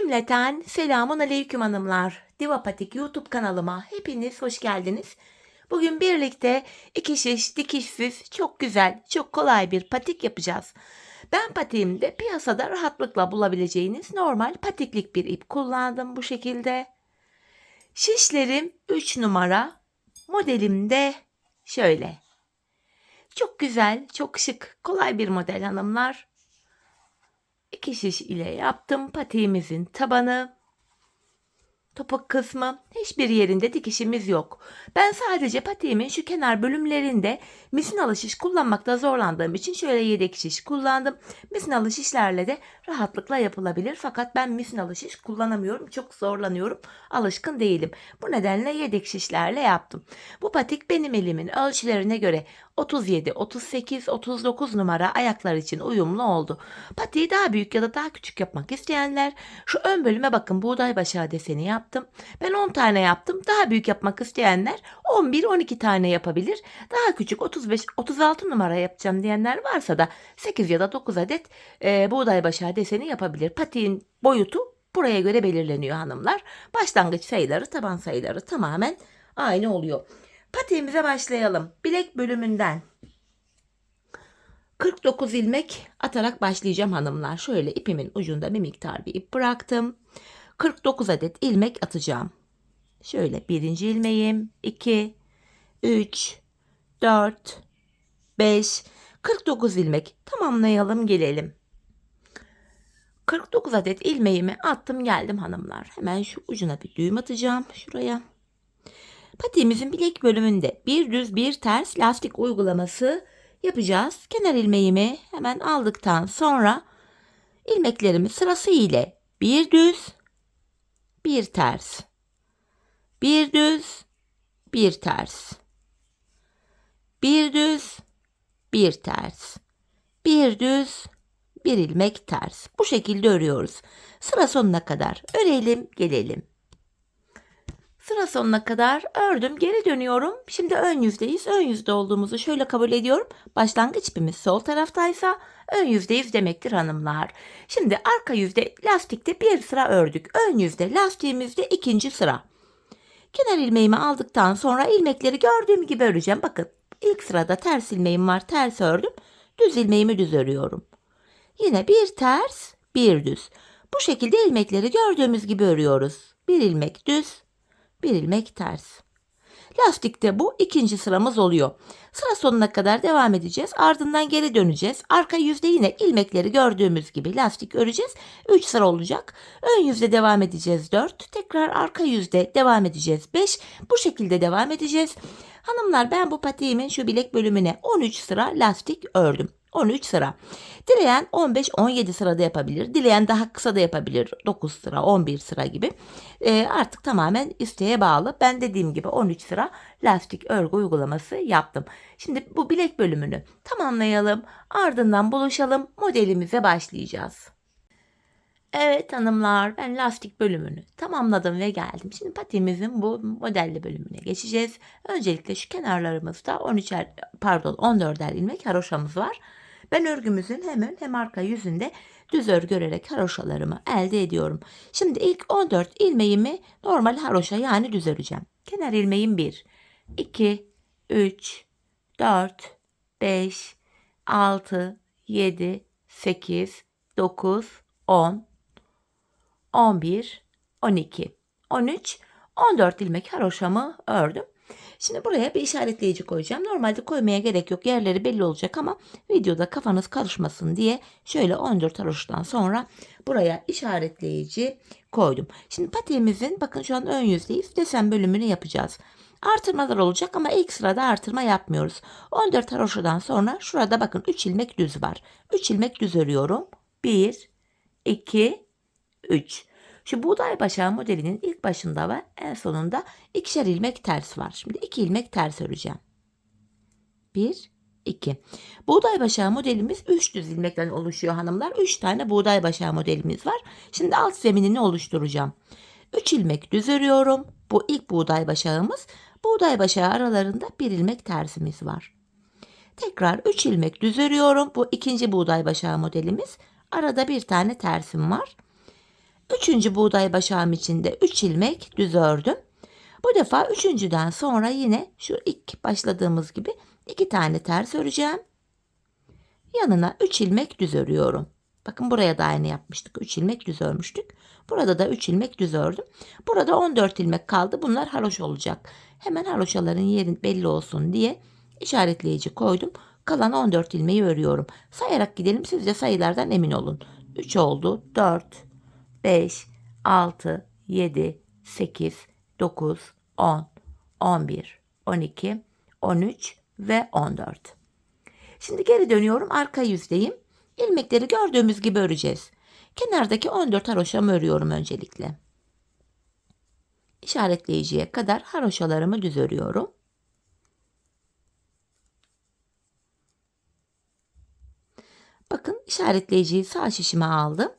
Cümleten selamun aleyküm hanımlar. Divapatik YouTube kanalıma hepiniz hoş geldiniz. Bugün birlikte iki şiş dikişsiz çok güzel, çok kolay bir patik yapacağız. Ben patiğimde piyasada rahatlıkla bulabileceğiniz normal patiklik bir ip kullandım bu şekilde. Şişlerim 3 numara, modelim de şöyle. Çok güzel, çok şık, kolay bir model hanımlar. İki şiş ile yaptım patiğimizin tabanı. Topuk kısmı hiçbir yerinde dikişimiz yok. Ben sadece patiğimin şu kenar bölümlerinde misinalı şiş kullanmakta zorlandığım için şöyle yedek şiş kullandım. Misinalı şişlerle de rahatlıkla yapılabilir fakat ben misinalı şiş kullanamıyorum. Çok zorlanıyorum. Alışkın değilim. Bu nedenle yedek şişlerle yaptım. Bu patik benim elimin ölçülerine göre 37, 38, 39 numara ayaklar için uyumlu oldu. Patiği daha büyük ya da daha küçük yapmak isteyenler şu ön bölüme bakın, buğday başağı deseni yaptım. Ben 10 tane yaptım. Daha büyük yapmak isteyenler 11-12 tane yapabilir. Daha küçük 35-36 numara yapacağım diyenler varsa da 8 ya da 9 adet buğday başağı deseni yapabilir. Patiğin boyutu buraya göre belirleniyor hanımlar. Başlangıç sayıları, taban sayıları tamamen aynı oluyor. Patiğimize başlayalım. Bilek bölümünden 49 ilmek atarak başlayacağım hanımlar. Şöyle ipimin ucunda bir miktar bir ip bıraktım. 49 adet ilmek atacağım. Şöyle birinci ilmeğim, 2, 3, 4, 5, 49 ilmek tamamlayalım gelelim. 49 adet ilmeğimi attım geldim hanımlar. Hemen şu ucuna bir düğüm atacağım şuraya. Patiğimizin bilek bölümünde bir düz bir ters lastik uygulaması yapacağız. Kenar ilmeğimi hemen aldıktan sonra ilmeklerimi sırası ile bir düz, bir ters, bir düz, bir ters, bir düz, bir ters, bir düz, bir ilmek ters. Bu şekilde örüyoruz. Sıra sonuna kadar örelim, gelelim. Sıra sonuna kadar ördüm, geri dönüyorum. Şimdi ön yüzdeyiz. Ön yüzde olduğumuzu şöyle kabul ediyorum. Başlangıç ipimiz sol taraftaysa ön yüzdeyiz demektir hanımlar. Şimdi arka yüzde lastikte bir sıra ördük. Ön yüzde lastiğimizde ikinci sıra. Kenar ilmeğimi aldıktan sonra ilmekleri gördüğüm gibi öreceğim. Bakın ilk sırada ters ilmeğim var. Ters ördüm. Düz ilmeğimi düz örüyorum. Yine bir ters, bir düz. Bu şekilde ilmekleri gördüğümüz gibi örüyoruz. Bir ilmek düz, bir ilmek ters. Lastikte bu ikinci sıramız oluyor. Sıra sonuna kadar devam edeceğiz. Ardından geri döneceğiz. Arka yüzde yine ilmekleri gördüğümüz gibi lastik öreceğiz. 3 sıra olacak. Ön yüzde devam edeceğiz 4. Tekrar arka yüzde devam edeceğiz 5. Bu şekilde devam edeceğiz. Hanımlar ben bu patiğimin şu bilek bölümüne 13 sıra lastik ördüm. 13 sıra. Dileyen 15-17 sırada yapabilir. Dileyen daha kısa da yapabilir. 9 sıra, 11 sıra gibi. Artık tamamen isteğe bağlı. Ben dediğim gibi 13 sıra lastik örgü uygulaması yaptım. Şimdi bu bilek bölümünü tamamlayalım. Ardından buluşalım. Modelimize başlayacağız. Evet hanımlar, ben lastik bölümünü tamamladım ve geldim. Şimdi patiğimizin bu modelli bölümüne geçeceğiz. Öncelikle şu kenarlarımızda 14'er ilmek haroşamız var. Ben örgümüzün hem ön hem arka yüzünde düz örgü örerek haroşalarımı elde ediyorum. Şimdi ilk 14 ilmeğimi normal haroşa yani düz öreceğim. Kenar ilmeğim 1, 2, 3, 4, 5, 6, 7, 8, 9, 10, 11, 12, 13, 14 ilmek haroşamı ördüm. Şimdi buraya bir işaretleyici koyacağım. Normalde koymaya gerek yok. Yerleri belli olacak ama videoda kafanız karışmasın diye şöyle 14 haroşadan sonra buraya işaretleyici koydum. Şimdi patiğimizin bakın şu an ön yüzdeyiz. Desen bölümünü yapacağız. Artırmalar olacak ama ilk sırada artırma yapmıyoruz. 14 haroşadan sonra şurada bakın 3 ilmek düz var. 3 ilmek düz örüyorum. 1, 2, 3. Şu buğday başağı modelinin ilk başında ve en sonunda ikişer ilmek ters var. Şimdi 2 ilmek ters öreceğim. 1, 2. Buğday başağı modelimiz 3 düz ilmekten oluşuyor hanımlar. 3 tane buğday başağı modelimiz var. Şimdi alt zeminini oluşturacağım. 3 ilmek düz örüyorum. Bu ilk buğday başağımız. Buğday başağı aralarında 1 ilmek tersimiz var. Tekrar 3 ilmek düz örüyorum. Bu ikinci buğday başağı modelimiz. Arada bir tane tersim var. Üçüncü buğday başağım için de 3 ilmek düz ördüm. Bu defa üçüncüden sonra yine şu ilk başladığımız gibi 2 tane ters öreceğim. Yanına 3 ilmek düz örüyorum. Bakın buraya da aynı yapmıştık. 3 ilmek düz örmüştük. Burada da 3 ilmek düz ördüm. Burada 14 ilmek kaldı. Bunlar haroşa olacak. Hemen haroşaların yeri belli olsun diye işaretleyici koydum. Kalan 14 ilmeği örüyorum. Sayarak gidelim. Siz de sayılardan emin olun. 3 oldu. 4, 5, 6, 7, 8, 9, 10, 11, 12, 13 ve 14. Şimdi geri dönüyorum. Arka yüzdeyim. İlmekleri gördüğümüz gibi öreceğiz. Kenardaki 14 haroşamı örüyorum öncelikle. İşaretleyiciye kadar haroşalarımı düz örüyorum. Bakın işaretleyiciyi sağ şişime aldım.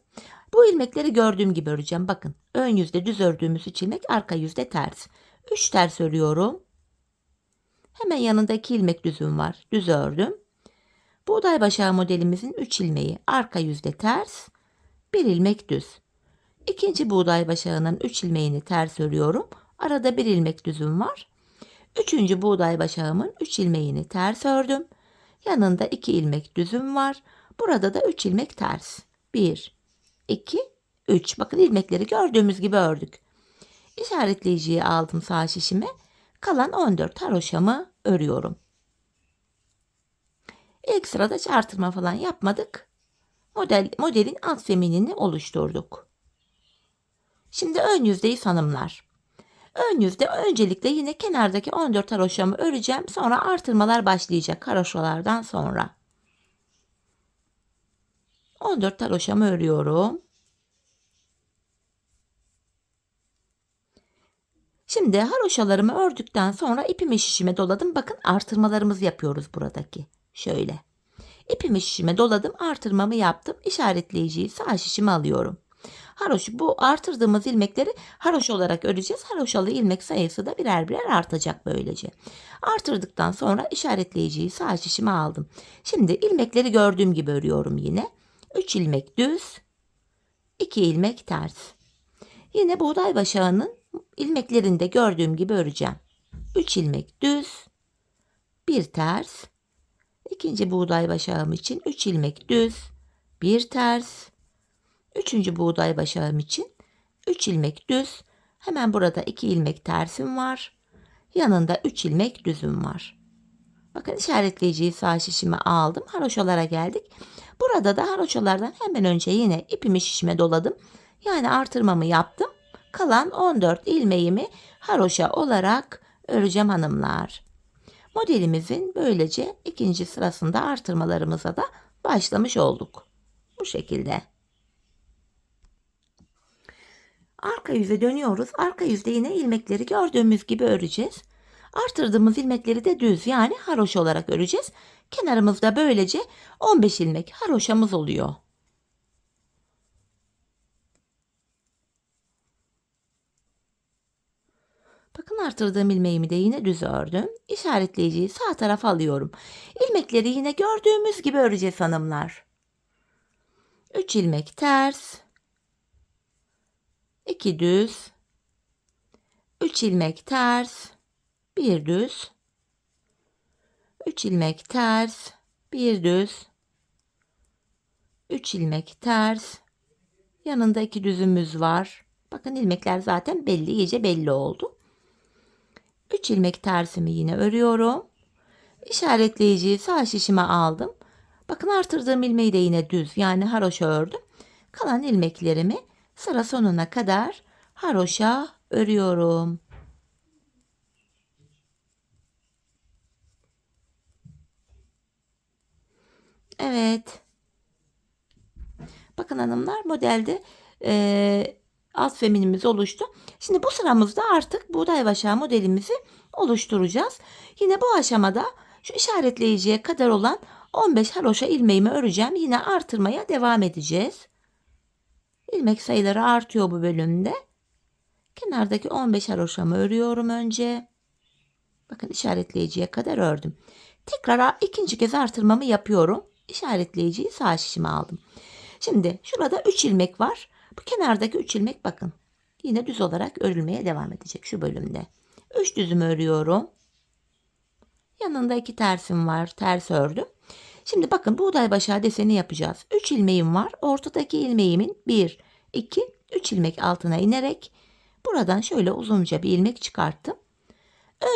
Bu ilmekleri gördüğüm gibi öreceğim. Bakın ön yüzde düz ördüğümüz 3 ilmek, arka yüzde ters. 3 ters örüyorum. Hemen yanında 2 ilmek düzüm var. Düz ördüm. Buğday başağı modelimizin 3 ilmeği arka yüzde ters, 1 ilmek düz. İkinci buğday başağının 3 ilmeğini ters örüyorum. Arada 1 ilmek düzüm var. Üçüncü buğday başağımın 3 ilmeğini ters ördüm. Yanında 2 ilmek düzüm var. Burada da 3 ilmek ters. 1, 2, 3. Bakın ilmekleri gördüğümüz gibi ördük. İşaretleyiciyi aldım sağ şişime. Kalan 14 haroşamı örüyorum. İlk sırada artırma falan yapmadık. Modelin alt zeminini oluşturduk. Şimdi ön yüzdeyiz hanımlar. Ön yüzde öncelikle yine kenardaki 14 haroşamı öreceğim. Sonra artırmalar başlayacak haroşalardan sonra. 14 haroşamı örüyorum. Şimdi haroşalarımı ördükten sonra ipimi şişime doladım. Bakın artırmalarımızı yapıyoruz buradaki. Şöyle. İpimi şişime doladım, artırmamı yaptım. İşaretleyiciyi sağ şişime alıyorum. Bu artırdığımız ilmekleri haroşa olarak öreceğiz. Haroşalı ilmek sayısı da birer birer artacak böylece. Artırdıktan sonra işaretleyiciyi sağ şişime aldım. Şimdi ilmekleri gördüğüm gibi örüyorum yine. 3 ilmek düz, 2 ilmek ters. Yine buğday başağının ilmeklerini de gördüğüm gibi öreceğim. 3 ilmek düz, 1 ters. İkinci buğday başağım için 3 ilmek düz, 1 ters. Üçüncü buğday başağım için 3 ilmek düz. Hemen burada 2 ilmek tersim var. Yanında 3 ilmek düzüm var. Bakın işaretleyiciyi sağ şişime aldım. Haroşalara geldik. Burada da haroşalardan hemen önce yine ipimi şişime doladım. Yani artırmamı yaptım. Kalan 14 ilmeğimi haroşa olarak öreceğim hanımlar. Modelimizin böylece ikinci sırasında artırmalarımıza da başlamış olduk. Bu şekilde. Arka yüze dönüyoruz. Arka yüzde yine ilmekleri gördüğümüz gibi öreceğiz. Artırdığımız ilmekleri de düz yani haroşa olarak öreceğiz. Kenarımızda böylece 15 ilmek haroşamız oluyor. Bakın artırdığım ilmeğimi de yine düz ördüm. İşaretleyiciyi sağ tarafa alıyorum. İlmekleri yine gördüğümüz gibi öreceğiz hanımlar. 3 ilmek ters, 2 düz, 3 ilmek ters, 1 düz, 3 ilmek ters, 1 düz, 3 ilmek ters, yanında 2 düzümüz var. Bakın ilmekler zaten belli, iyice belli oldu. 3 ilmek tersimi yine örüyorum. İşaretleyiciyi sağ şişime aldım. Bakın artırdığım ilmeği de yine düz yani haroşa ördüm. Kalan ilmeklerimi sıra sonuna kadar haroşa örüyorum. Evet. Bakın hanımlar modelde alt zeminimiz oluştu. Şimdi bu sıramızda artık buğday başağı modelimizi oluşturacağız. Yine bu aşamada şu işaretleyiciye kadar olan 15 haroşa ilmeğimi öreceğim. Yine artırmaya devam edeceğiz. İlmek sayıları artıyor bu bölümde. Kenardaki 15 haroşamı örüyorum önce. Bakın işaretleyiciye kadar ördüm. Tekrar ikinci kez artırmamı yapıyorum. İşaretleyiciyi sağ şişime aldım. Şimdi şurada 3 ilmek var. Bu kenardaki 3 ilmek bakın. Yine düz olarak örülmeye devam edecek şu bölümde. 3 düzümü örüyorum. Yanında 2 tersim var. Ters ördüm. Şimdi bakın buğday başağı deseni yapacağız. 3 ilmeğim var. Ortadaki ilmeğimin 1, 2, 3 ilmek altına inerek buradan şöyle uzunca bir ilmek çıkarttım.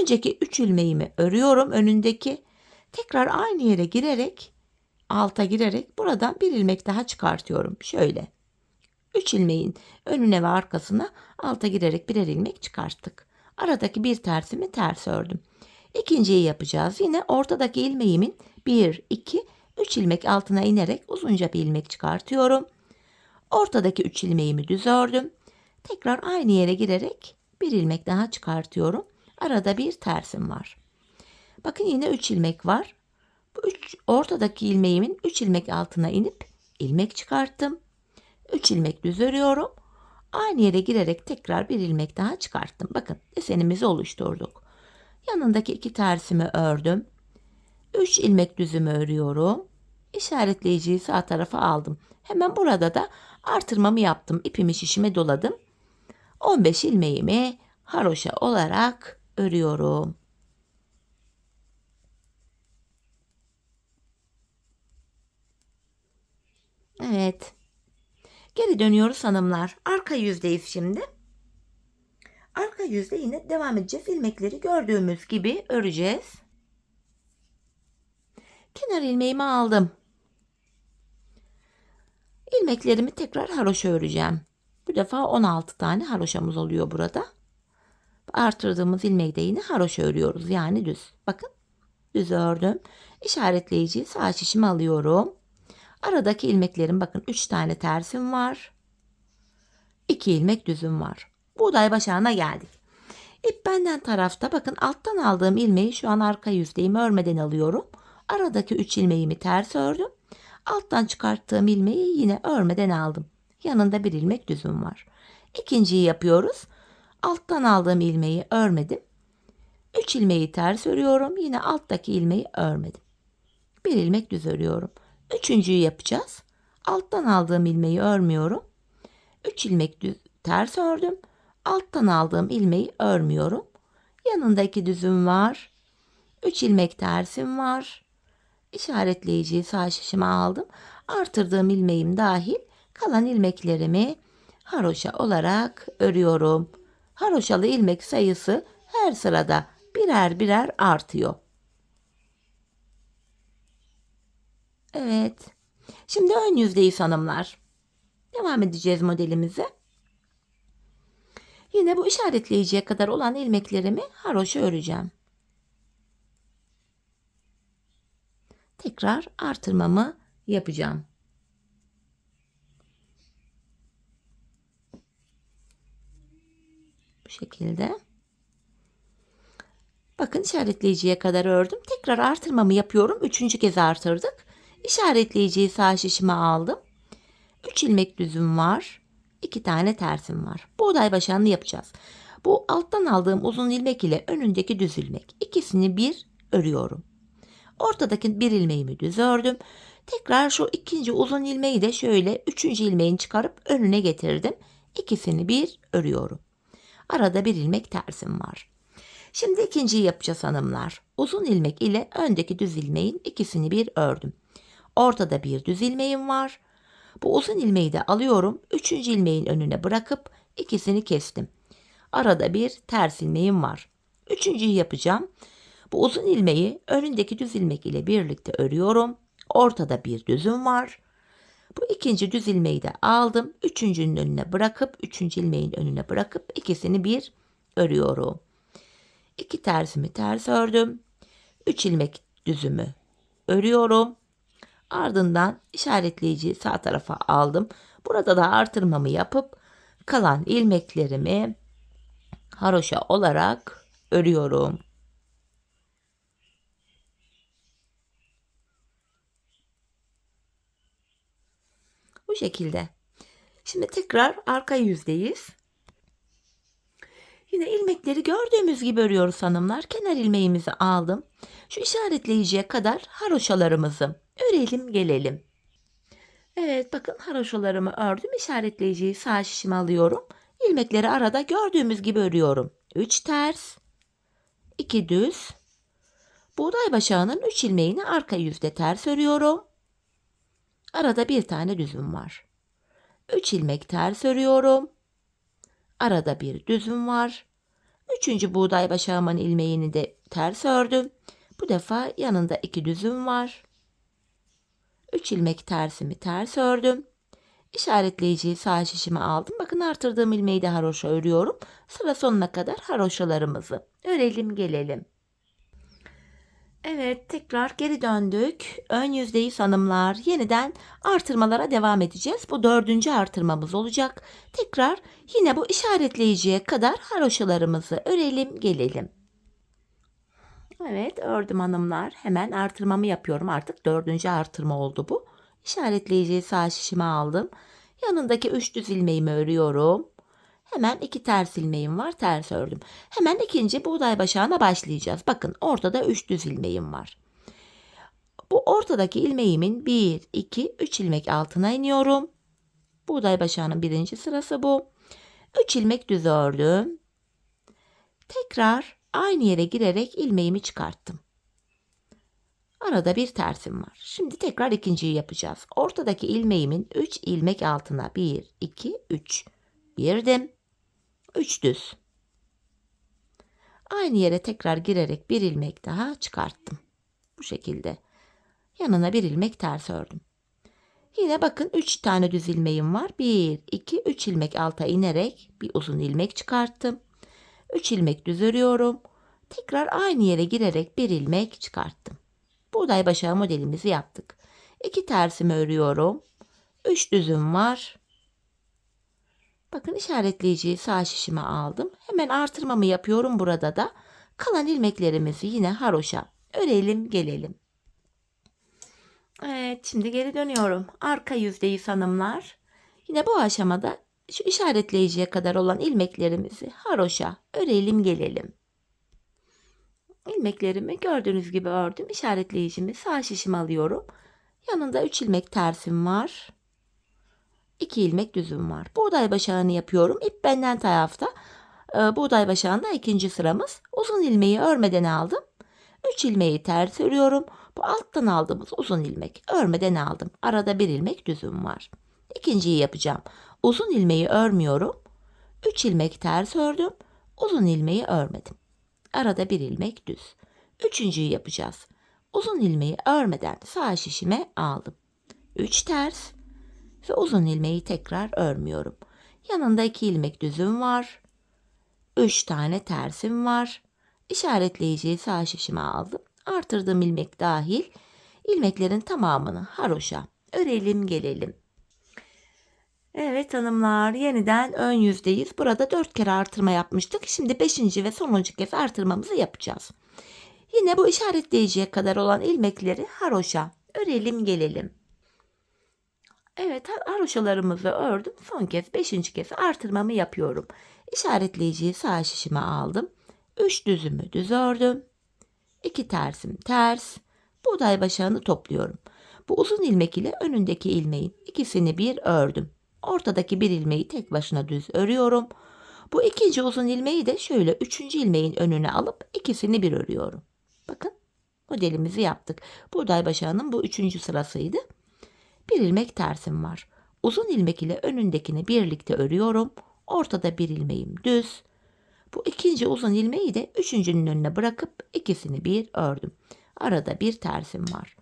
Önceki 3 ilmeğimi örüyorum önündeki. Tekrar aynı yere girerek alta girerek buradan bir ilmek daha çıkartıyorum. Şöyle 3 ilmeğin önüne ve arkasına alta girerek birer ilmek çıkarttık. Aradaki bir tersimi ters ördüm. İkinciyi yapacağız. Yine ortadaki ilmeğimin 1, 2, 3 ilmek altına inerek uzunca bir ilmek çıkartıyorum. Ortadaki 3 ilmeğimi düz ördüm. Tekrar aynı yere girerek bir ilmek daha çıkartıyorum. Arada bir tersim var. Bakın yine 3 ilmek var. Bu ortadaki ilmeğimin 3 ilmek altına inip ilmek çıkarttım. 3 ilmek düz örüyorum. Aynı yere girerek tekrar bir ilmek daha çıkarttım. Bakın desenimizi oluşturduk. Yanındaki 2 tersimi ördüm. 3 ilmek düzümü örüyorum. İşaretleyiciyi sağ tarafa aldım. Hemen burada da artırmamı yaptım. İpimi şişime doladım. 15 ilmeğimi haroşa olarak örüyorum. Evet. Geri dönüyoruz hanımlar. Arka yüzdeyiz şimdi. Arka yüzde yine devam edeceğiz. İlmekleri gördüğümüz gibi öreceğiz. Kenar ilmeğimi aldım. İlmeklerimi tekrar haroşa öreceğim. Bu defa 16 tane haroşamız oluyor burada. Artırdığımız ilmeği de yine haroşa örüyoruz. Yani düz. Bakın düz ördüm. İşaretleyiciyi sağ şişime alıyorum. Aradaki ilmeklerim bakın 3 tane tersim var. 2 ilmek düzüm var. Buğday başağına geldik. İp benden tarafta bakın alttan aldığım ilmeği şu an arka yüzdeyim örmeden alıyorum. Aradaki 3 ilmeğimi ters ördüm. Alttan çıkarttığım ilmeği yine örmeden aldım. Yanında bir ilmek düzüm var. İkinciyi yapıyoruz. Alttan aldığım ilmeği örmedim. 3 ilmeği ters örüyorum. Yine alttaki ilmeği örmedim. Bir ilmek düz örüyorum. Üçüncüyü yapacağız. Alttan aldığım ilmeği örmüyorum. 3 ilmek düz ters ördüm. Alttan aldığım ilmeği örmüyorum. Yanında 2 düzüm var. 3 ilmek tersim var. İşaretleyiciyi sağ şişime aldım. Artırdığım ilmeğim dahil kalan ilmeklerimi haroşa olarak örüyorum. Haroşalı ilmek sayısı her sırada birer birer artıyor. Evet. Şimdi ön yüzdeyiz hanımlar. Devam edeceğiz modelimize. Yine bu işaretleyiciye kadar olan ilmeklerimi haroşa öreceğim. Tekrar artırmamı yapacağım. Bu şekilde. Bakın işaretleyiciye kadar ördüm. Tekrar artırmamı yapıyorum. Üçüncü kez artırdık. İşaretleyiciyi sağ şişime aldım. 3 ilmek düzüm var. 2 tane tersim var. Buğday başağını yapacağız. Bu alttan aldığım uzun ilmek ile önündeki düz ilmek. İkisini bir örüyorum. Ortadaki bir ilmeğimi düz ördüm. Tekrar şu ikinci uzun ilmeği de şöyle üçüncü ilmeğini çıkarıp önüne getirdim. İkisini bir örüyorum. Arada bir ilmek tersim var. Şimdi ikinciyi yapacağız hanımlar. Uzun ilmek ile öndeki düz ilmeğin ikisini bir ördüm. Ortada bir düz ilmeğim var. Bu uzun ilmeği de alıyorum. Üçüncü ilmeğin önüne bırakıp ikisini kestim. Arada bir ters ilmeğim var. Üçüncüyü yapacağım. Bu uzun ilmeği önündeki düz ilmek ile birlikte örüyorum. Ortada bir düzüm var. Bu ikinci düz ilmeği de aldım. Üçüncünün önüne bırakıp, üçüncü ilmeğin önüne bırakıp ikisini bir örüyorum. 2 tersimi ters ördüm. 3 ilmek düzümü örüyorum. Ardından işaretleyiciyi sağ tarafa aldım. Burada da artırmamı yapıp kalan ilmeklerimi haroşa olarak örüyorum. Bu şekilde. Şimdi tekrar arka yüzdeyiz. Yine ilmekleri gördüğümüz gibi örüyoruz hanımlar. Kenar ilmeğimizi aldım. Şu işaretleyiciye kadar haroşalarımızı örelim gelelim. Evet, bakın haroşalarımı ördüm. İşaretleyiciyi sağ şişime alıyorum. İlmekleri arada gördüğümüz gibi örüyorum. 3 ters, 2 düz. Buğday başağının 3 ilmeğini arka yüzde ters örüyorum. Arada bir tane düzüm var. 3 ilmek ters örüyorum. Arada bir düzüm var. Üçüncü buğday başağımın ilmeğini de ters ördüm. Bu defa yanında 2 düzüm var. 3 ilmek tersimi ters ördüm. İşaretleyiciyi sağ şişime aldım. Bakın artırdığım ilmeği de haroşa örüyorum. Sıra sonuna kadar haroşalarımızı örelim gelelim. Evet, tekrar geri döndük. Ön yüzdeyiz hanımlar. Yeniden artırmalara devam edeceğiz. Bu 4. artırmamız olacak. Tekrar yine bu işaretleyiciye kadar haroşalarımızı örelim gelelim. Evet, ördüm hanımlar. Hemen artırmamı yapıyorum. Artık 4. artırma oldu bu. İşaretleyiciyi sağ şişime aldım. Yanındaki 3 düz ilmeğimi örüyorum. Hemen 2 ters ilmeğim var. Ters ördüm. Hemen ikinci buğday başağına başlayacağız. Bakın ortada 3 düz ilmeğim var. Bu ortadaki ilmeğimin 1, 2, 3 ilmek altına iniyorum. Buğday başağının birinci sırası bu. 3 ilmek düz ördüm. Tekrar aynı yere girerek ilmeğimi çıkarttım. Arada bir tersim var. Şimdi tekrar ikinciyi yapacağız. Ortadaki ilmeğimin 3 ilmek altına 1, 2, 3 girdim. 3 düz. Aynı yere tekrar girerek bir ilmek daha çıkarttım. Bu şekilde. Yanına bir ilmek ters ördüm. Yine bakın 3 tane düz ilmeğim var. 1, 2, 3 ilmek alta inerek bir uzun ilmek çıkarttım. 3 ilmek düz örüyorum. Tekrar aynı yere girerek bir ilmek çıkarttım. Buğday başağı modelimizi yaptık. 2 tersimi örüyorum. 3 düzüm var. Bakın işaretleyiciyi sağ şişime aldım. Hemen artırmamı yapıyorum burada da. Kalan ilmeklerimizi yine haroşa örelim gelelim. Evet, şimdi geri dönüyorum. Arka yüzdeyiz hanımlar. Yine bu aşamada şu işaretleyiciye kadar olan ilmeklerimizi haroşa örelim gelelim. İlmeklerimi gördüğünüz gibi ördüm. İşaretleyicimi sağ şişime alıyorum. Yanında 3 ilmek tersim var. 2 ilmek düzüm var. Buğday başağını yapıyorum. İp benden tarafta. Buğday başağında ikinci sıramız. Uzun ilmeği örmeden aldım. 3 ilmeği ters örüyorum. Bu alttan aldığımız uzun ilmek. Örmeden aldım. Arada bir ilmek düzüm var. İkinciyi yapacağım. Uzun ilmeği örmüyorum. 3 ilmek ters ördüm. Uzun ilmeği örmedim. Arada bir ilmek düz. Üçüncüyü yapacağız. Uzun ilmeği örmeden sağ şişime aldım. 3 ters ve uzun ilmeği tekrar örmüyorum. Yanında 2 ilmek düzüm var. 3 tane tersim var. İşaretleyiciyi sağ şişime aldım. Artırdığım ilmek dahil ilmeklerin tamamını haroşa örelim gelelim. Evet hanımlar, yeniden ön yüzdeyiz. Burada 4 kere artırma yapmıştık. Şimdi 5. ve sonuncu kez artırmamızı yapacağız. Yine bu işaretleyiciye kadar olan ilmekleri haroşa örelim gelelim. Evet, haroşalarımızı ördüm. Son kez 5. kez artırmamı yapıyorum. İşaretleyiciyi sağ şişime aldım. 3 düzümü düz ördüm. 2 tersim ters. Buğday başağını topluyorum. Bu uzun ilmek ile önündeki ilmeğin ikisini bir ördüm. Ortadaki bir ilmeği tek başına düz örüyorum. Bu ikinci uzun ilmeği de şöyle 3. ilmeğin önüne alıp ikisini bir örüyorum. Bakın modelimizi yaptık. Buğday başağının bu 3. sırasıydı. Bir ilmek tersim var. Uzun ilmek ile önündekini birlikte örüyorum. Ortada bir ilmeğim düz. Bu ikinci uzun ilmeği de üçüncünün önüne bırakıp ikisini bir ördüm. Arada bir tersim var.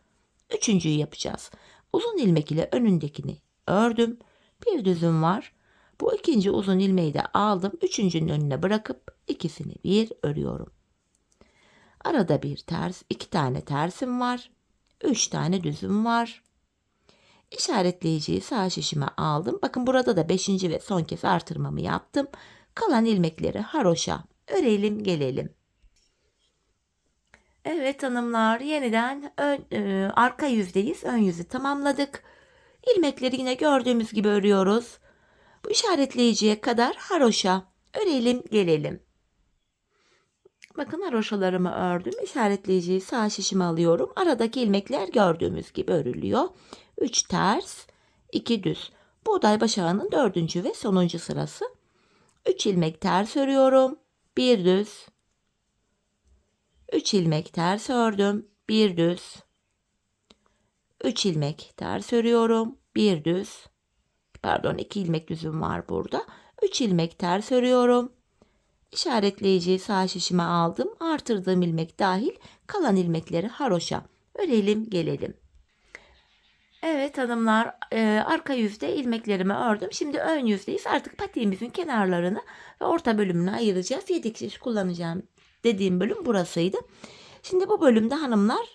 Üçüncüyü yapacağız. Uzun ilmek ile önündekini ördüm. Bir düzüm var. Bu ikinci uzun ilmeği de aldım. Üçüncünün önüne bırakıp ikisini bir örüyorum. Arada bir ters, 2 tane tersim var. 3 tane düzüm var. İşaretleyiciyi sağ şişime aldım. Bakın burada da 5. ve son kez artırmamı yaptım. Kalan ilmekleri haroşa örelim gelelim. Evet hanımlar, yeniden arka yüzdeyiz. Ön yüzü tamamladık. İlmekleri yine gördüğümüz gibi örüyoruz. Bu işaretleyiciye kadar haroşa örelim gelelim. Bakın haroşalarımı ördüm. İşaretleyiciyi sağ şişime alıyorum. Aradaki ilmekler gördüğümüz gibi örülüyor. 3 ters, 2 düz. Buğday başağının 4. ve sonuncu sırası. 3 ilmek ters örüyorum. 1 düz. 3 ilmek ters ördüm. 1 düz. 3 ilmek ters örüyorum. 1 düz. Pardon, 2 ilmek düzüm var burada. 3 ilmek ters örüyorum. İşaretleyiciyi sağ şişime aldım. Artırdığım ilmek dahil kalan ilmekleri haroşa örelim gelelim. Evet hanımlar, arka yüzde ilmeklerimi ördüm. Şimdi ön yüzdeyiz. Artık patiğimizin kenarlarını ve orta bölümünü ayıracağız. 7 şiş kullanacağım dediğim bölüm burasıydı. Şimdi bu bölümde hanımlar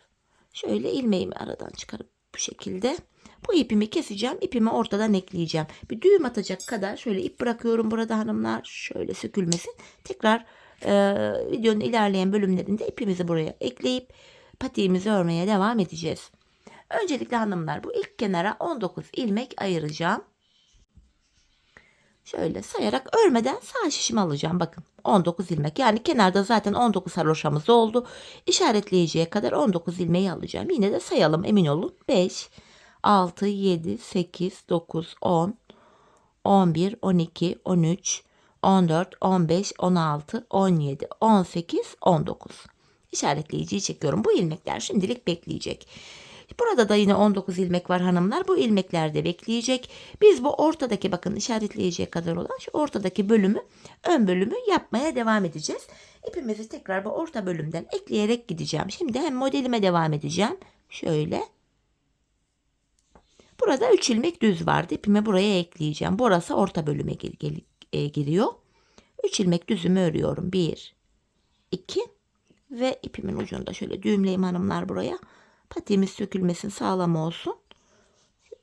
şöyle ilmeğimi aradan çıkarıp bu şekilde bu ipimi keseceğim. İpimi ortadan ekleyeceğim. Bir düğüm atacak kadar şöyle ip bırakıyorum burada hanımlar. Şöyle sökülmesin. Tekrar videonun ilerleyen bölümlerinde ipimizi buraya ekleyip patiğimizi örmeye devam edeceğiz. Öncelikle hanımlar bu ilk kenara 19 ilmek ayıracağım. Şöyle sayarak örmeden sağ şişimi alacağım. Bakın 19 ilmek. Yani kenarda zaten 19 haroşamız oldu. İşaretleyiciye kadar 19 ilmeği alacağım. Yine de sayalım, emin olun. 5, 6, 7, 8, 9, 10, 11, 12, 13, 14, 15, 16, 17, 18, 19. İşaretleyiciyi çekiyorum. Bu ilmekler şimdilik bekleyecek. Burada da yine 19 ilmek var hanımlar. Bu ilmekler de bekleyecek. Biz bu ortadaki, bakın işaretleyiciye kadar olan şu ortadaki bölümü, ön bölümü yapmaya devam edeceğiz. İpimizi tekrar bu orta bölümden ekleyerek gideceğim. Şimdi hem modelime devam edeceğim. Şöyle. Burada 3 ilmek düz vardı. İpimi buraya ekleyeceğim. Burası orta bölüme giriyor. 3 ilmek düzümü örüyorum. 1, 2 ve ipimin ucunu da şöyle düğümleyeyim hanımlar buraya. Patiğimiz sökülmesin, sağlam olsun.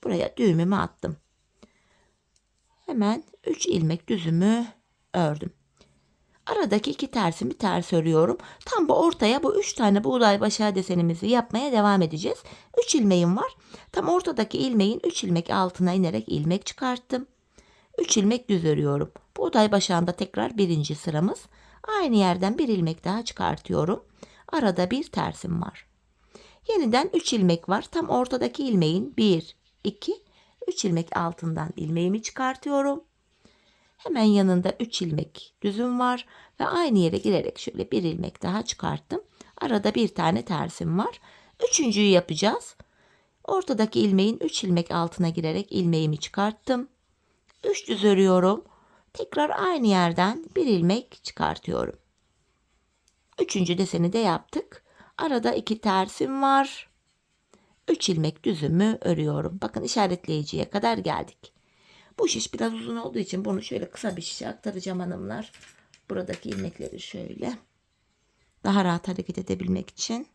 Buraya düğümümü attım. Hemen 3 ilmek düzümü ördüm. Aradaki 2 tersimi ters örüyorum. Tam bu ortaya bu 3 tane buğday başağı desenimizi yapmaya devam edeceğiz. 3 ilmeğim var. Tam ortadaki ilmeğin 3 ilmek altına inerek ilmek çıkarttım. 3 ilmek düz örüyorum. Buğday başağında tekrar birinci sıramız. Aynı yerden bir ilmek daha çıkartıyorum. Arada bir tersim var. Yeniden 3 ilmek var. Tam ortadaki ilmeğin 1, 2, 3 ilmek altından ilmeğimi çıkartıyorum. Hemen yanında 3 ilmek düzüm var ve aynı yere girerek şöyle bir ilmek daha çıkarttım. Arada bir tane tersim var. Üçüncüyü yapacağız. Ortadaki ilmeğin 3 ilmek altına girerek ilmeğimi çıkarttım. 3 düz örüyorum. Tekrar aynı yerden bir ilmek çıkartıyorum. Üçüncü deseni de yaptık. Arada 2 tersim var. 3 ilmek düzümü örüyorum. Bakın işaretleyiciye kadar geldik. Bu şiş biraz uzun olduğu için bunu şöyle kısa bir şişe aktaracağım hanımlar. Buradaki ilmekleri şöyle daha rahat hareket edebilmek için.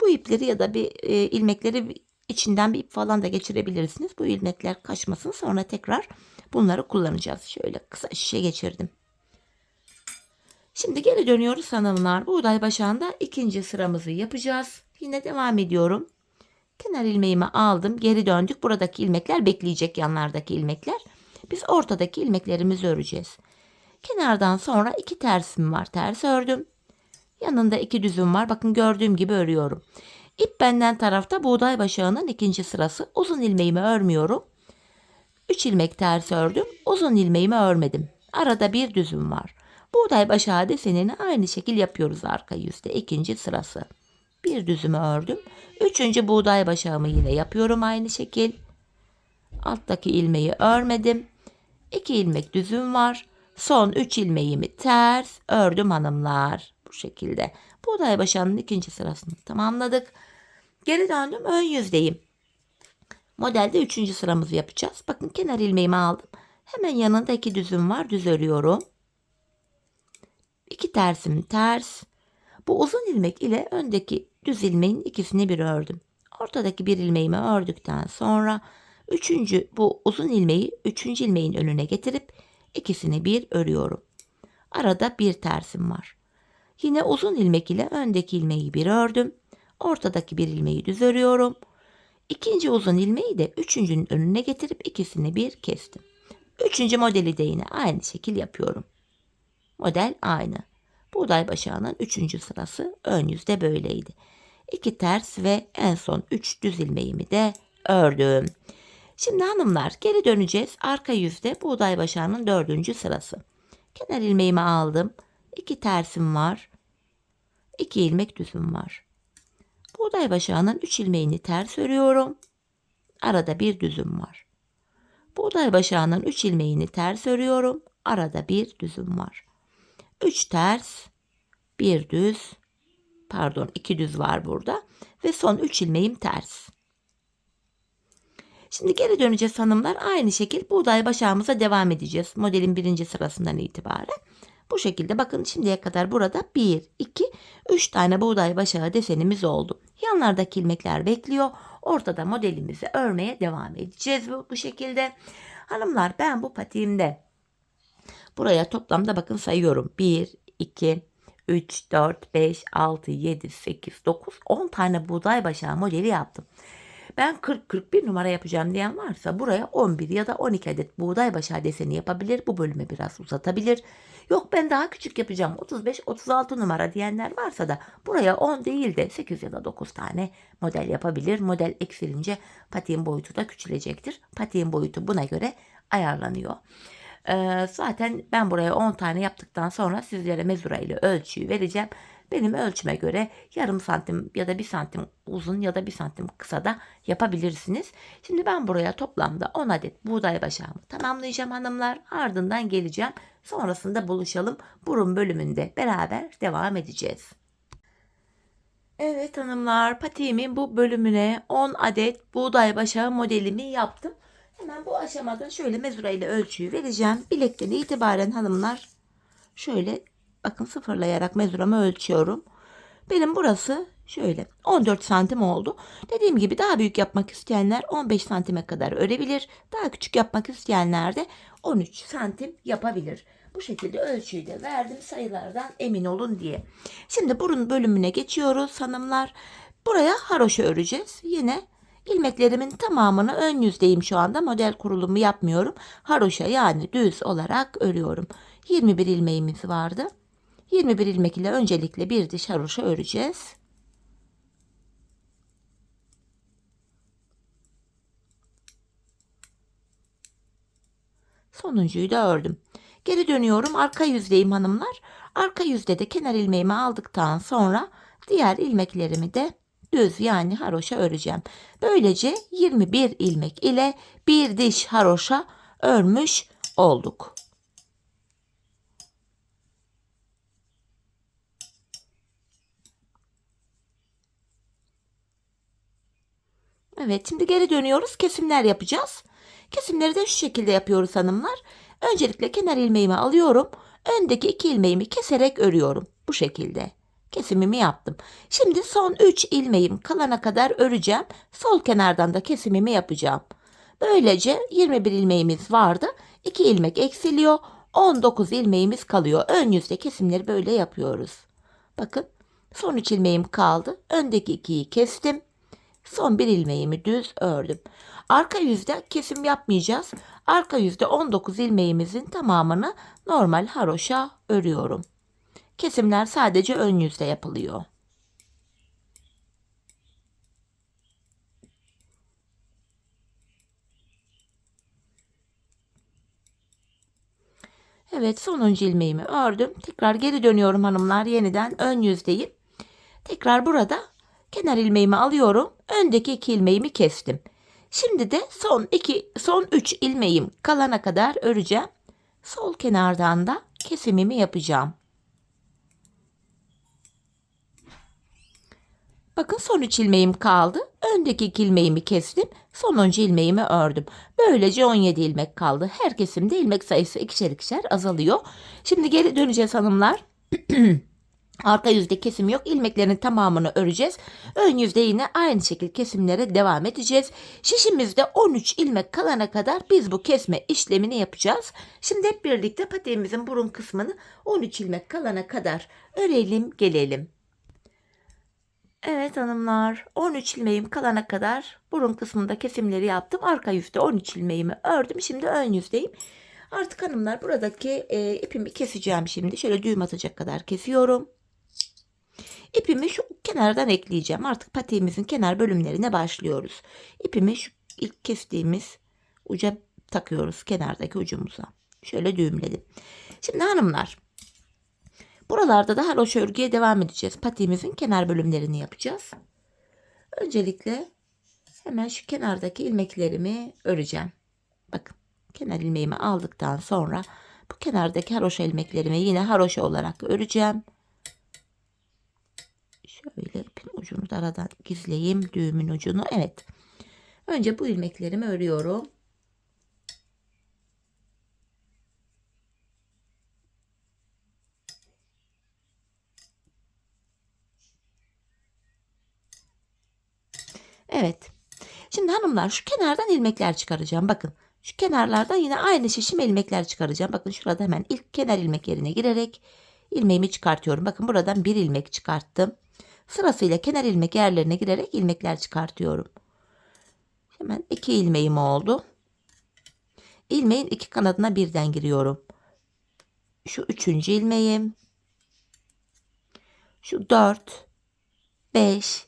Bu ipleri ya da bir ilmekleri içinden bir ip falan da geçirebilirsiniz. Bu ilmekler kaçmasın, sonra tekrar bunları kullanacağız. Şöyle kısa şişe geçirdim. Şimdi geri dönüyoruz hanımlar. Buğday başağında ikinci sıramızı yapacağız. Yine devam ediyorum. Kenar ilmeğimi aldım. Geri döndük. Buradaki ilmekler bekleyecek, yanlardaki ilmekler. Biz ortadaki ilmeklerimizi öreceğiz. Kenardan sonra 2 tersim var. Ters ördüm. Yanında 2 düzüm var. Bakın gördüğüm gibi örüyorum. İp benden tarafta buğday başağının ikinci sırası. Uzun ilmeğimi örmüyorum. 3 ilmek ters ördüm. Uzun ilmeğimi örmedim. Arada bir düzüm var. Buğday başağı desenini aynı şekil yapıyoruz arka yüzde. İkinci sırası. Bir düzümü ördüm. Üçüncü buğday başağımı yine yapıyorum aynı şekil. Alttaki ilmeği örmedim. 2 ilmek düzüm var. Son 3 ilmeğimi ters ördüm hanımlar. Bu şekilde. Buğday başağının ikinci sırasını tamamladık. Geri döndüm, ön yüzdeyim. Modelde 3. sıramızı yapacağız. Bakın kenar ilmeğimi aldım. Hemen yanında 2 düzüm var. Düz örüyorum. 2 tersim ters. Bu uzun ilmek ile öndeki düz ilmeğin ikisini bir ördüm. Ortadaki bir ilmeğimi ördükten sonra bu uzun ilmeği 3. ilmeğin önüne getirip ikisini bir örüyorum. Arada bir tersim var. Yine uzun ilmek ile öndeki ilmeği bir ördüm. Ortadaki bir ilmeği düz örüyorum. İkinci uzun ilmeği de üçüncünün önüne getirip ikisini bir kestim. Üçüncü modeli de yine aynı şekil yapıyorum. Model aynı. Buğday başağının 3. sırası ön yüzde böyleydi. 2 ters ve en son 3 düz ilmeğimi de ördüm. Şimdi hanımlar geri döneceğiz. Arka yüzde buğday başağının 4. sırası. Kenar ilmeğimi aldım. 2 tersim var. 2 ilmek düzüm var. Buğday başağının 3 ilmeğini ters örüyorum. Arada bir düzüm var. Buğday başağının 3 ilmeğini ters örüyorum. Arada bir düzüm var. 3 ters, 1 düz, pardon 2 düz var burada ve son 3 ilmeğim ters. Şimdi geri döneceğiz hanımlar. Aynı şekil buğday başağımıza devam edeceğiz. Modelin 1. sırasından itibaren. Bu şekilde bakın şimdiye kadar burada 1, 2, 3 tane buğday başağı desenimiz oldu. Yanlardaki ilmekler bekliyor. Ortada modelimizi örmeye devam edeceğiz bu şekilde. Hanımlar ben bu patiğimde buraya toplamda bakın sayıyorum. 1, 2, 3, 4, 5, 6, 7, 8, 9, 10 tane buğday başağı modeli yaptım. Ben 40-41 numara yapacağım diyen varsa buraya 11 ya da 12 adet buğday başağı deseni yapabilir. Bu bölümü biraz uzatabilir. Yok ben daha küçük yapacağım 35-36 numara diyenler varsa da buraya 10 değil de 8 ya da 9 tane model yapabilir. Model eksilince patiğin boyutu da küçülecektir. Patiğin boyutu buna göre ayarlanıyor. Zaten ben buraya 10 tane yaptıktan sonra sizlere mezura ile ölçüyü vereceğim. Benim ölçüme göre yarım santim ya da 1 santim uzun ya da 1 santim kısa da yapabilirsiniz. Şimdi ben buraya toplamda 10 adet buğday başağımı tamamlayacağım hanımlar. Ardından geleceğim. Sonrasında buluşalım. Burun bölümünde beraber devam edeceğiz. Evet hanımlar, patiğimin bu bölümüne 10 adet buğday başağı modelimi yaptım. Hemen bu aşamada şöyle mezura ile ölçüyü vereceğim. Bilekten itibaren hanımlar şöyle bakın sıfırlayarak mezuramı ölçüyorum. Benim burası şöyle 14 santim oldu. Dediğim gibi daha büyük yapmak isteyenler 15 santime kadar örebilir. Daha küçük yapmak isteyenler de 13 santim yapabilir. Bu şekilde ölçüyü de verdim sayılardan emin olun diye. Şimdi burun bölümüne geçiyoruz hanımlar. Buraya haroşa öreceğiz. Yine ilmeklerimin tamamını ön yüzdeyim şu anda. Model kurulumu yapmıyorum. Haroşa yani düz olarak örüyorum. 21 ilmeğimiz vardı. 21 ilmek ile öncelikle bir diş haroşa öreceğiz. Sonuncuyu da ördüm. Geri dönüyorum. Arka yüzdeyim hanımlar. Arka yüzde de kenar ilmeğimi aldıktan sonra diğer ilmeklerimi de düz yani haroşa öreceğim. Böylece 21 ilmek ile bir diş haroşa örmüş olduk. Evet, şimdi geri dönüyoruz. Kesimler yapacağız. Kesimleri de şu şekilde yapıyoruz hanımlar. Öncelikle kenar ilmeğimi alıyorum. Öndeki 2 ilmeğimi keserek örüyorum. Bu şekilde. Kesimimi yaptım. Şimdi son 3 ilmeğim kalana kadar öreceğim. Sol kenardan da kesimimi yapacağım. Böylece 21 ilmeğimiz vardı. 2 ilmek eksiliyor. 19 ilmeğimiz kalıyor. Ön yüzde kesimleri böyle yapıyoruz. Bakın son 3 ilmeğim kaldı. Öndeki 2'yi kestim. Son bir ilmeğimi düz ördüm. Arka yüzde kesim yapmayacağız. Arka yüzde 19 ilmeğimizin tamamını normal haroşa örüyorum. Kesimler sadece ön yüzde yapılıyor. Evet, sonuncu ilmeğimi ördüm. Tekrar geri dönüyorum hanımlar. Yeniden ön yüzdeyim. Tekrar burada kenar ilmeğimi alıyorum. Öndeki 2 ilmeğimi kestim. Şimdi de son 3 ilmeğim kalana kadar öreceğim. Sol kenardan da kesimimi yapacağım. Bakın son 3 ilmeğim kaldı. Öndeki 2 ilmeğimi kestim. Sonuncu ilmeğimi ördüm. Böylece 17 ilmek kaldı. Her kesimde ilmek sayısı ikişer ikişer azalıyor. Şimdi geri döneceğiz hanımlar. Arka yüzde kesim yok. İlmeklerin tamamını öreceğiz. Ön yüzde yine aynı şekilde kesimlere devam edeceğiz. Şişimizde 13 ilmek kalana kadar biz bu kesme işlemini yapacağız. Şimdi hep birlikte patiğimizin burun kısmını 13 ilmek kalana kadar örelim gelelim. Evet hanımlar, 13 ilmeğim kalana kadar burun kısmında kesimleri yaptım. Arka yüzde 13 ilmeğimi ördüm. Şimdi ön yüzdeyim. Artık hanımlar buradaki ipimi keseceğim şimdi. Şöyle düğüm atacak kadar kesiyorum. İpimi şu kenardan ekleyeceğim. Artık patiğimizin kenar bölümlerine başlıyoruz. İpimi şu ilk kestiğimiz uca takıyoruz, kenardaki ucumuza. Şöyle düğümledim. Şimdi hanımlar, buralarda da haroşa örgüye devam edeceğiz. Patiğimizin kenar bölümlerini yapacağız. Öncelikle hemen şu kenardaki ilmeklerimi öreceğim. Bakın, kenar ilmeğimi aldıktan sonra bu kenardaki haroşa ilmeklerimi yine haroşa olarak öreceğim. Şöyle ipin ucunu da aradan gizleyeyim, düğümün ucunu. Evet. Önce bu ilmeklerimi örüyorum. Evet. Şimdi hanımlar, şu kenardan ilmekler çıkaracağım. Bakın, şu kenarlardan yine aynı şişim ilmekler çıkaracağım. Bakın şurada hemen ilk kenar ilmek yerine girerek ilmeğimi çıkartıyorum. Bakın buradan bir ilmek çıkarttım. Sırasıyla kenar ilmek yerlerine girerek ilmekler çıkartıyorum. Hemen 2 ilmeğim oldu. İlmeğin 2 kanadına birden giriyorum. Şu 3. ilmeğim. Şu 4, 5,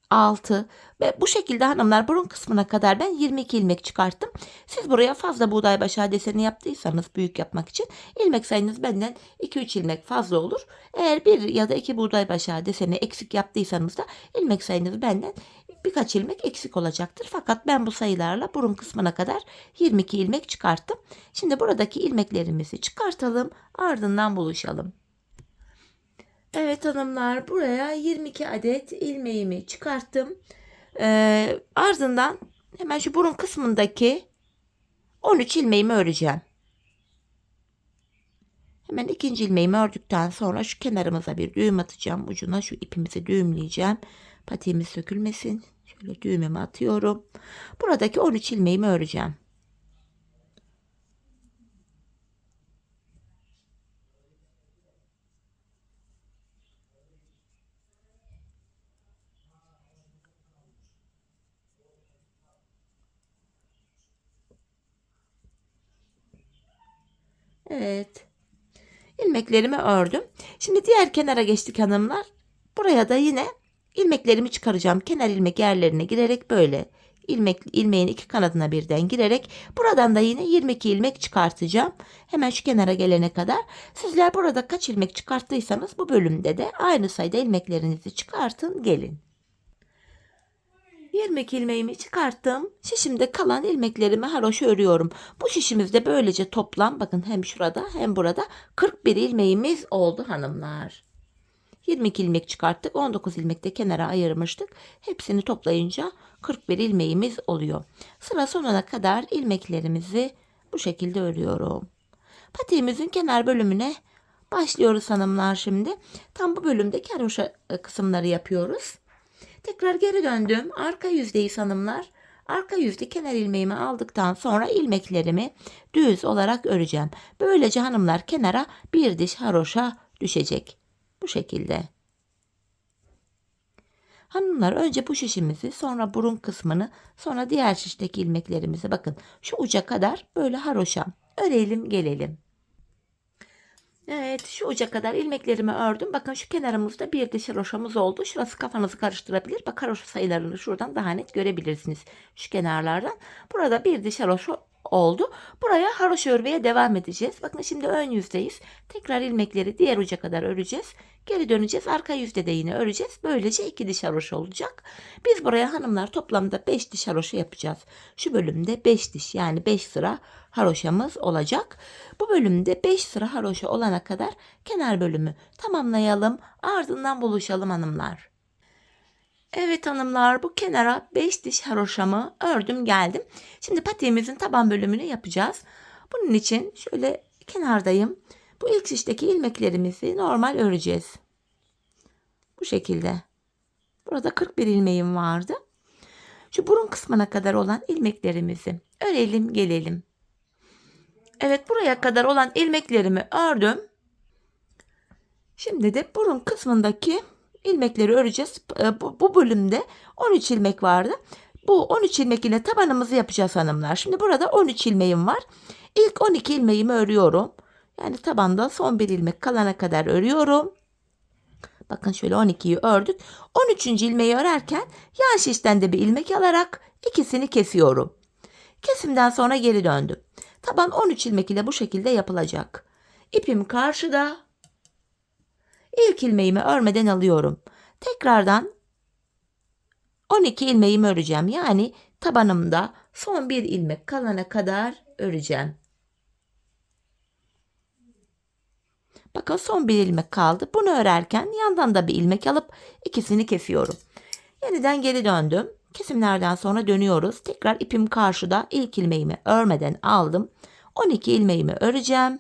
6 ve bu şekilde hanımlar burun kısmına kadar ben 22 ilmek çıkarttım. Siz buraya fazla buğday başağı deseni yaptıysanız, büyük yapmak için ilmek sayınız benden 2-3 ilmek fazla olur. Eğer 1 ya da 2 buğday başağı deseni eksik yaptıysanız da ilmek sayınız benden birkaç ilmek eksik olacaktır. Fakat ben bu sayılarla burun kısmına kadar 22 ilmek çıkarttım. Şimdi buradaki ilmeklerimizi çıkartalım, ardından buluşalım. Evet hanımlar, buraya 22 adet ilmeğimi çıkarttım. Ardından hemen şu burun kısmındaki 13 ilmeğimi öreceğim. Hemen ikinci ilmeğimi ördükten sonra şu kenarımıza bir düğüm atacağım. Ucuna şu ipimizi düğümleyeceğim. Patiğimiz sökülmesin. Şöyle düğümümü atıyorum. Buradaki 13 ilmeğimi öreceğim. Evet. İlmeklerimi ördüm. Şimdi diğer kenara geçtik hanımlar. Buraya da yine ilmeklerimi çıkaracağım. Kenar ilmek yerlerine girerek böyle ilmeğin 2 kanadına birden girerek buradan da yine 22 ilmek çıkartacağım. Hemen şu kenara gelene kadar. Sizler burada kaç ilmek çıkarttıysanız bu bölümde de aynı sayıda ilmeklerinizi çıkartın gelin. 22 ilmeğimi çıkarttım. Şişimde kalan ilmeklerimi haroşa örüyorum. Bu şişimizde böylece toplam, bakın, hem şurada hem burada 41 ilmeğimiz oldu hanımlar. 22 ilmek çıkarttık. 19 ilmek de kenara ayırmıştık. Hepsini toplayınca 41 ilmeğimiz oluyor. Sıra sonuna kadar ilmeklerimizi bu şekilde örüyorum. Patiğimizin kenar bölümüne başlıyoruz hanımlar şimdi. Tam bu bölümdeki haroşa kısımları yapıyoruz. Tekrar geri döndüm. Arka yüzdeyiz hanımlar. Arka yüzde kenar ilmeğimi aldıktan sonra ilmeklerimi düz olarak öreceğim. Böylece hanımlar kenara bir diş haroşa düşecek. Bu şekilde. Hanımlar, önce bu şişimizi, sonra burun kısmını, sonra diğer şişteki ilmeklerimizi, bakın şu uca kadar böyle haroşa örelim gelelim. Evet, şu uca kadar ilmeklerimi ördüm. Bakın şu kenarımızda bir diş haroşamız oldu. Şurası kafanızı karıştırabilir. Bak, haroşa sayılarını şuradan daha net görebilirsiniz. Şu kenarlardan. Burada bir diş haroşa oldu. Buraya haroşa örmeye devam edeceğiz. Bakın şimdi ön yüzdeyiz. Tekrar ilmekleri diğer uca kadar öreceğiz. Geri döneceğiz. Arka yüzde de yine öreceğiz. Böylece 2 diş haroşa olacak. Biz buraya hanımlar toplamda 5 diş haroşa yapacağız. Şu bölümde 5 diş, yani 5 sıra haroşamız olacak. Bu bölümde 5 sıra haroşa olana kadar kenar bölümü tamamlayalım. Ardından buluşalım hanımlar. Evet hanımlar, bu kenara 5 diş haroşamı ördüm geldim. Şimdi patiğimizin taban bölümünü yapacağız. Bunun için şöyle kenardayım. Bu ilk şişteki ilmeklerimizi normal öreceğiz. Bu şekilde. Burada 41 ilmeğim vardı. Şu burun kısmına kadar olan ilmeklerimizi örelim gelelim. Evet, buraya kadar olan ilmeklerimi ördüm. Şimdi de burun kısmındaki ilmekleri öreceğiz. Bu bölümde 13 ilmek vardı. Bu 13 ilmek ile tabanımızı yapacağız hanımlar. Şimdi burada 13 ilmeğim var. İlk 12 ilmeğimi örüyorum. Yani tabanda son bir ilmek kalana kadar örüyorum. Bakın şöyle 12'yi ördük. 13. ilmeği örerken yan şişten de bir ilmek alarak ikisini kesiyorum. Kesimden sonra geri döndüm. Taban 13 ilmek ile bu şekilde yapılacak. İpim karşıda. İlk ilmeğimi örmeden alıyorum. Tekrardan 12 ilmeğimi öreceğim. Yani tabanımda son bir ilmek kalana kadar öreceğim. Bakın son bir ilmek kaldı. Bunu örerken yandan da bir ilmek alıp ikisini kesiyorum. Yeniden geri döndüm. Kesimlerden sonra dönüyoruz. Tekrar ipim karşıda. İlk ilmeğimi örmeden aldım. 12 ilmeğimi öreceğim.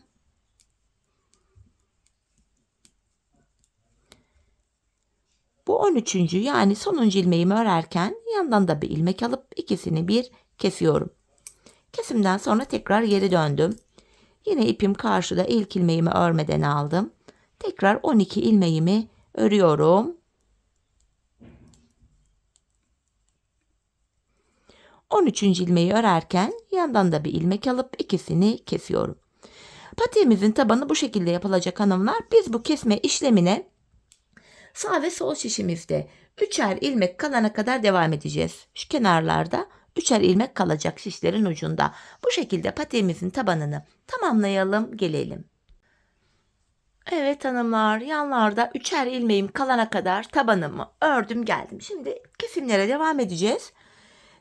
Bu 13. yani sonuncu ilmeğimi örerken yandan da bir ilmek alıp ikisini bir kesiyorum. Kesimden sonra tekrar geri döndüm. Yine ipim karşıda, ilk ilmeğimi örmeden aldım. Tekrar 12 ilmeğimi örüyorum. 13. ilmeği örerken yandan da bir ilmek alıp ikisini kesiyorum. Patiğimizin tabanı bu şekilde yapılacak hanımlar. Biz bu kesme işlemine sağ ve sol şişimizde 3'er ilmek kalana kadar devam edeceğiz. Şu kenarlarda 3'er ilmek kalacak şişlerin ucunda. Bu şekilde patiğimizin tabanını tamamlayalım, gelelim. Evet hanımlar, yanlarda 3'er ilmeğim kalana kadar tabanımı ördüm, geldim. Şimdi kesimlere devam edeceğiz.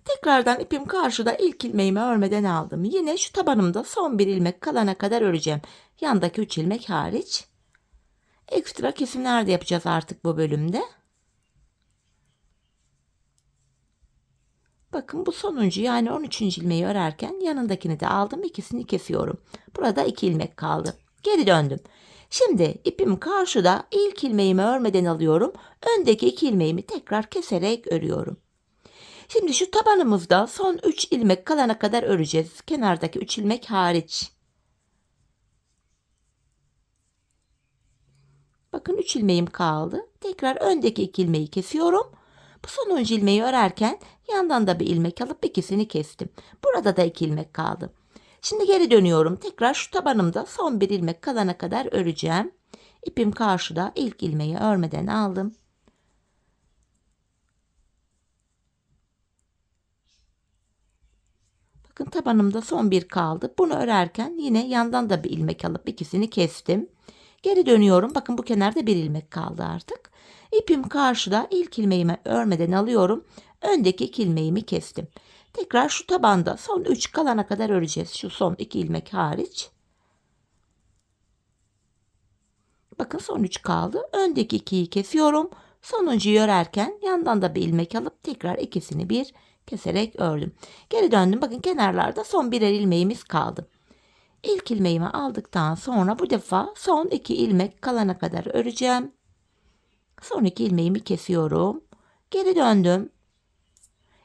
Tekrardan ipim karşıda, ilk ilmeğimi örmeden aldım. Yine şu tabanımda son bir ilmek kalana kadar öreceğim. Yandaki 3 ilmek hariç. Ekstra kesimler de yapacağız artık bu bölümde. Bakın bu sonuncu, yani 13. ilmeği örerken yanındakini de aldım. İkisini kesiyorum. Burada 2 ilmek kaldı. Geri döndüm. Şimdi ipim karşıda, ilk ilmeğimi örmeden alıyorum. Öndeki 2 ilmeğimi tekrar keserek örüyorum. Şimdi şu tabanımızda son 3 ilmek kalana kadar öreceğiz. Kenardaki 3 ilmek hariç. Bakın 3 ilmeğim kaldı. Tekrar öndeki 2 ilmeği kesiyorum. Bu sonuncu ilmeği örerken yandan da bir ilmek alıp ikisini kestim. Burada da 2 ilmek kaldı. Şimdi geri dönüyorum. Tekrar şu tabanımda son bir ilmek kalana kadar öreceğim. İpim karşıda, ilk ilmeği örmeden aldım. Bakın tabanımda son bir kaldı. Bunu örerken yine yandan da bir ilmek alıp ikisini kestim. Geri dönüyorum. Bakın bu kenarda bir ilmek kaldı artık. İpim karşıda, ilk ilmeğimi örmeden alıyorum. Öndeki 2 ilmeğimi kestim. Tekrar şu tabanda son 3 kalana kadar öreceğiz. Şu son 2 ilmek hariç. Bakın son 3 kaldı. Öndeki 2'yi kesiyorum. Sonuncuyu örerken yandan da bir ilmek alıp tekrar ikisini bir keserek ördüm. Geri döndüm. Bakın kenarlarda son birer ilmeğimiz kaldı. İlk ilmeğimi aldıktan sonra bu defa son 2 ilmek kalana kadar öreceğim. Son 2 ilmeğimi kesiyorum. Geri döndüm.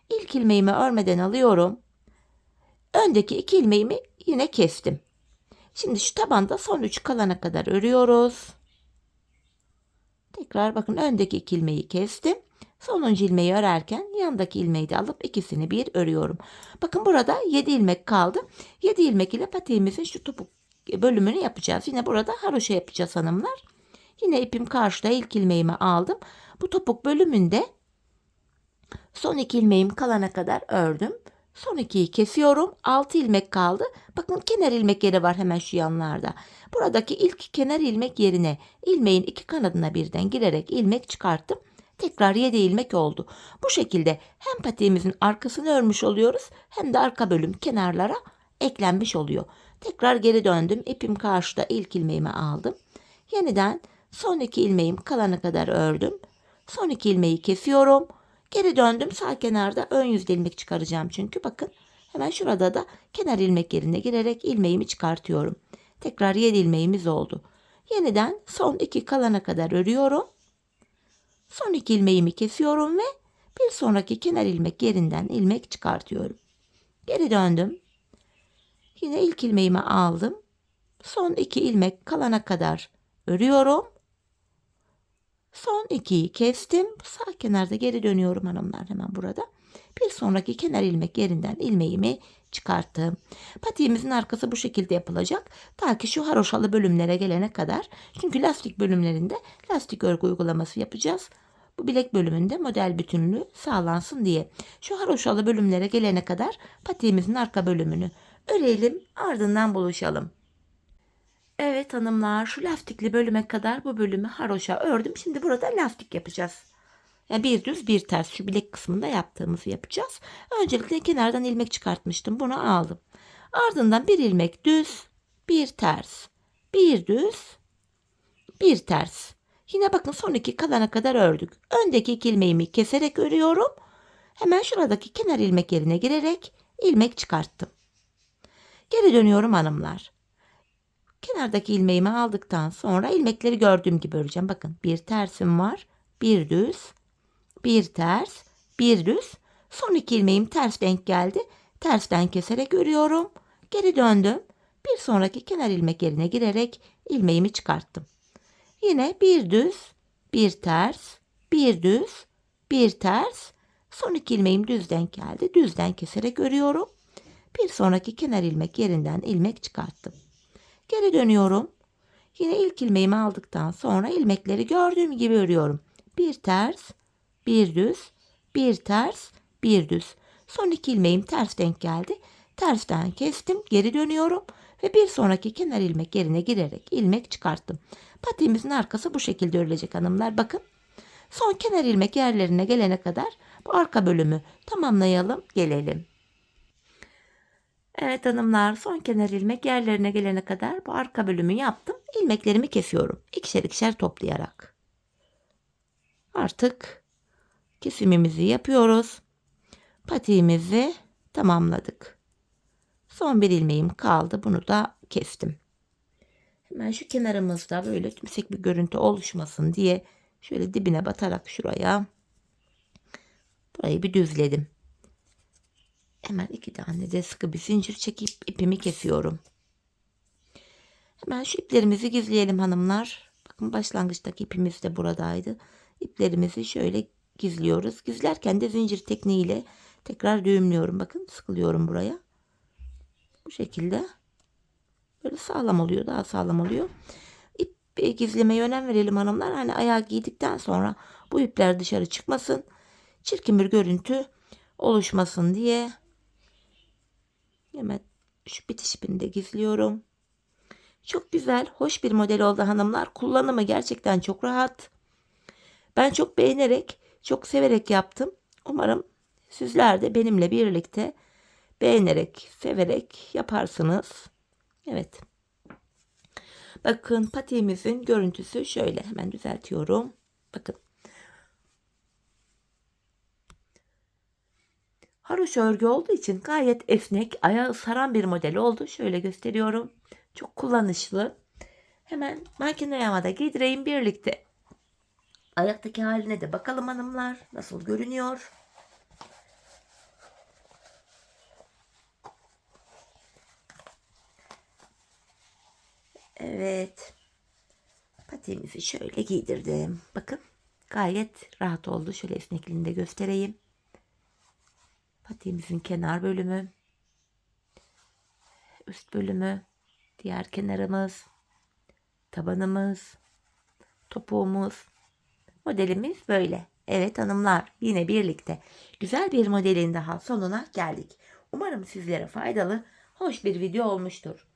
İlk ilmeğimi örmeden alıyorum. Öndeki 2 ilmeğimi yine kestim. Şimdi şu tabanda son 3 kalana kadar örüyoruz. Tekrar bakın, öndeki 2 ilmeği kestim. Sonuncu ilmeği örerken yandaki ilmeği de alıp ikisini bir örüyorum. Bakın burada 7 ilmek kaldı. 7 ilmek ile patiğimizin şu topuk bölümünü yapacağız. Yine burada haroşa yapacağız hanımlar. Yine ipim karşıda, ilk ilmeğimi aldım. Bu topuk bölümünde son 2 ilmeğim kalana kadar ördüm. Son 2'yi kesiyorum. 6 ilmek kaldı. Bakın kenar ilmek yeri var hemen şu yanlarda. Buradaki ilk kenar ilmek yerine ilmeğin 2 kanadına birden girerek ilmek çıkarttım. Tekrar 7 ilmek oldu. Bu şekilde hem patiğimizin arkasını örmüş oluyoruz, hem de arka bölüm kenarlara eklenmiş oluyor. Tekrar geri döndüm. İpim karşıda, ilk ilmeğimi aldım. Yeniden son 2 ilmeğim kalana kadar ördüm. Son 2 ilmeği kesiyorum. Geri döndüm. Sağ kenarda ön yüzde ilmek çıkaracağım çünkü. Bakın hemen şurada da kenar ilmek yerine girerek ilmeğimi çıkartıyorum. Tekrar 7 ilmeğimiz oldu. Yeniden son 2 kalana kadar örüyorum. Son 2 ilmeğimi kesiyorum ve bir sonraki kenar ilmek yerinden ilmek çıkartıyorum. Geri döndüm. Yine ilk ilmeğimi aldım. Son 2 ilmek kalana kadar örüyorum. Son 2'yi kestim. Sağ kenarda geri dönüyorum hanımlar, hemen burada. Bir sonraki kenar ilmek yerinden ilmeğimi çıkarttım. Patiğimizin arkası bu şekilde yapılacak. Ta ki şu haroşalı bölümlere gelene kadar. Çünkü lastik bölümlerinde lastik örgü uygulaması yapacağız. Bu bilek bölümünde model bütünlüğü sağlansın diye. Şu haroşalı bölümlere gelene kadar patiğimizin arka bölümünü örelim, ardından buluşalım. Evet hanımlar, şu lastikli bölüme kadar bu bölümü haroşa ördüm. Şimdi burada lastik yapacağız. Yani bir düz bir ters şu bilek kısmında yaptığımızı yapacağız. Öncelikle kenardan ilmek çıkartmıştım. Bunu aldım. Ardından bir ilmek düz, bir ters, bir düz, bir ters. Yine bakın son iki kalana kadar ördük. Öndeki iki ilmeğimi keserek örüyorum. Hemen şuradaki kenar ilmek yerine girerek ilmek çıkarttım. Geri dönüyorum hanımlar. Kenardaki ilmeğimi aldıktan sonra ilmekleri gördüğüm gibi öreceğim. Bakın bir tersim var, bir düz, bir ters, bir düz. Son iki ilmeğim ters denk geldi. Tersten keserek örüyorum. Geri döndüm. Bir sonraki kenar ilmek yerine girerek ilmeğimi çıkarttım. Yine bir düz, bir ters, bir düz, bir ters. Son iki ilmeğim düz denk geldi. Düzden keserek örüyorum. Bir sonraki kenar ilmek yerinden ilmek çıkarttım. Geri dönüyorum. Yine ilk ilmeğimi aldıktan sonra ilmekleri gördüğüm gibi örüyorum. Bir ters, bir düz, bir ters, bir düz. Son iki ilmeğim ters denk geldi. Tersten kestim, geri dönüyorum ve bir sonraki kenar ilmek yerine girerek ilmek çıkarttım. Patiğimizin arkası bu şekilde örülecek hanımlar. Bakın. Son kenar ilmek yerlerine gelene kadar bu arka bölümü tamamlayalım, gelelim. Evet hanımlar, son kenar ilmek yerlerine gelene kadar bu arka bölümü yaptım. İlmeklerimi kesiyorum. İkişer ikişer toplayarak. Artık kesimimizi yapıyoruz. Patiğimizi tamamladık. Son bir ilmeğim kaldı. Bunu da kestim. Hemen şu kenarımızda böyle tümsek bir görüntü oluşmasın diye şöyle dibine batarak şuraya burayı bir düzledim. Hemen iki tane de sıkı bir zincir çekip ipimi kesiyorum. Hemen şu iplerimizi gizleyelim hanımlar. Bakın başlangıçtaki ipimiz de buradaydı. İplerimizi şöyle gizliyoruz. Gizlerken de zincir tekniğiyle tekrar düğümlüyorum. Bakın sıkılıyorum buraya. Bu şekilde böyle sağlam oluyor. Daha sağlam oluyor. İp gizlemeye önem verelim hanımlar. Hani ayağı giydikten sonra bu ipler dışarı çıkmasın. Çirkin bir görüntü oluşmasın diye. Hemen şu bitiş ipini de gizliyorum. Çok güzel, hoş bir model oldu hanımlar. Kullanımı gerçekten çok rahat. Ben çok beğenerek, çok severek yaptım. Umarım sizler de benimle birlikte beğenerek, severek yaparsınız. Evet. Bakın patiğimizin görüntüsü şöyle. Hemen düzeltiyorum. Bakın. Haroşa örgü olduğu için gayet esnek, ayağı saran bir model oldu. Şöyle gösteriyorum. Çok kullanışlı. Hemen makine yağmada giydireyim birlikte. Ayaktaki haline de bakalım hanımlar. Nasıl görünüyor? Evet. Patiğimizi şöyle giydirdim. Bakın gayet rahat oldu. Şöyle esnekliğini de göstereyim. Patiğimizin kenar bölümü. Üst bölümü. Diğer kenarımız. Tabanımız. Topuğumuz. Modelimiz böyle. Evet hanımlar, yine birlikte güzel bir modelin daha sonuna geldik. Umarım sizlere faydalı, hoş bir video olmuştur.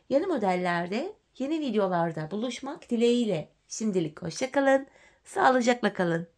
Yeni modellerde, yeni videolarda buluşmak dileğiyle. Şimdilik hoşça kalın, sağlıcakla kalın.